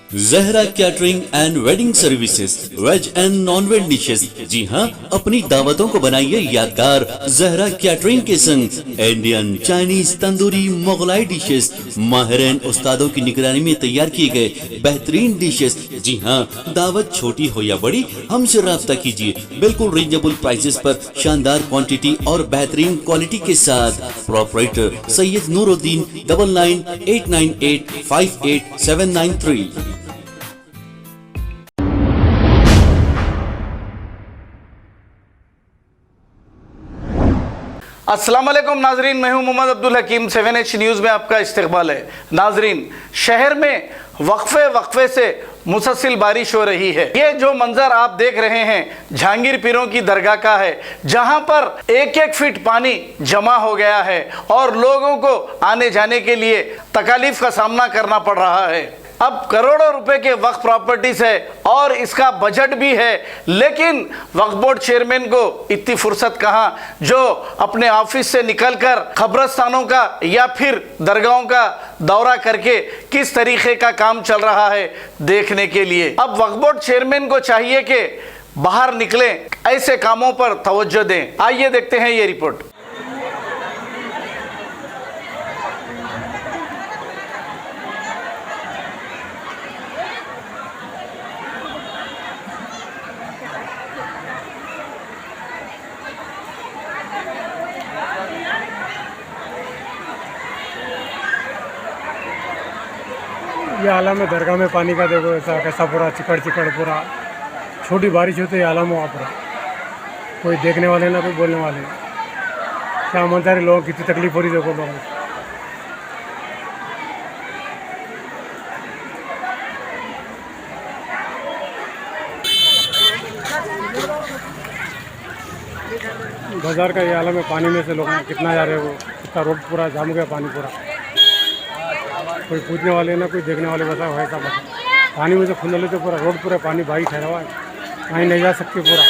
Zahra catering and wedding services, veg and non veg dishes. जी हाँ, अपनी दावतों को बनाइए यादगार जहरा कैटरिंग के संग। Indian, Chinese, tandoori, Mughlai dishes माहिरीन उस्तादों की निगरानी में तैयार किए गए बेहतरीन डिशेस। जी हाँ, दावत छोटी हो या बड़ी, हमसे राब्ता कीजिए। बिल्कुल रीजनेबल प्राइसेस पर शानदार क्वांटिटी और बेहतरीन क्वालिटी के साथ। प्रोपराइटर सैयद नूरुद्दीन 9989858793। अस्सलाम वालेकुम नाजरीन, मैं हूं मोहम्मद अब्दुल हकीम। 7H न्यूज़ में आपका इस्तकबाल है। नाजरीन, शहर में वक्फे से मुसलसल बारिश हो रही है। ये जो मंजर आप देख रहे हैं जहांगीर पीरों की दरगाह का है, जहां पर एक एक फीट पानी जमा हो गया है और लोगों को आने जाने के लिए तकालीफ का सामना करना पड़ रहा है। अब करोड़ों रुपए के वक्फ प्रॉपर्टीज है और इसका बजट भी है, लेकिन वक्फ बोर्ड चेयरमैन को इतनी फुर्सत कहाँ जो अपने ऑफिस से निकलकर कब्रस्तानों का या फिर दरगाहों का दौरा करके किस तरीके का काम चल रहा है देखने के लिए। अब वक्फ बोर्ड चेयरमैन को चाहिए कि बाहर निकलें, ऐसे कामों पर तवज्जो दें। आइए देखते हैं ये रिपोर्ट। ये आलम है दरगाह में पानी का। देखो ऐसा कैसा पूरा चिकड़ पूरा। छोटी बारिश होती है आलम हुआ पूरा। कोई देखने वाले ना कोई बोलने वाले। क्या मंजर है, लोगों की कितनी तकलीफ हो रही है। देखो लोगों बाजार का ये आलम है। पानी में से लोग कितना जा रहे हैं, वो कितना रोड पूरा जाम गया पानी पूरा। कोई पूछने वाले ना कोई देखने वाले, बता वैसा बता। पानी में से खुल लेते पूरा रोड पूरा पानी बाई ठहरा हुआ है, कहीं नहीं जा सकते पूरा।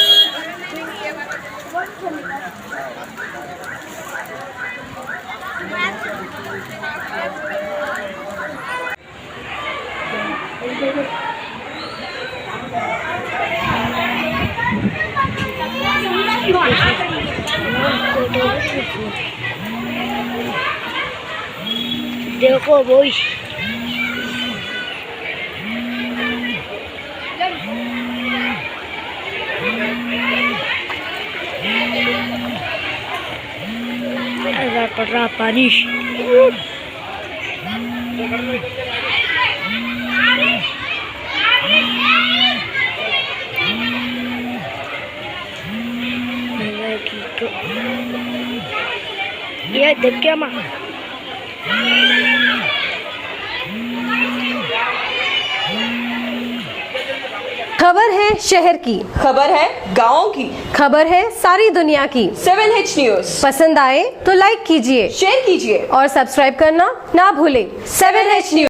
देखो बोई, ऐसा पड़ रहा पानी। ये देख क्या माँ खबर है शहर की, खबर है गाँव की, खबर है सारी दुनिया की। 7H न्यूज़ पसंद आए तो लाइक कीजिए, शेयर कीजिए और सब्सक्राइब करना ना भूलें। 7H news.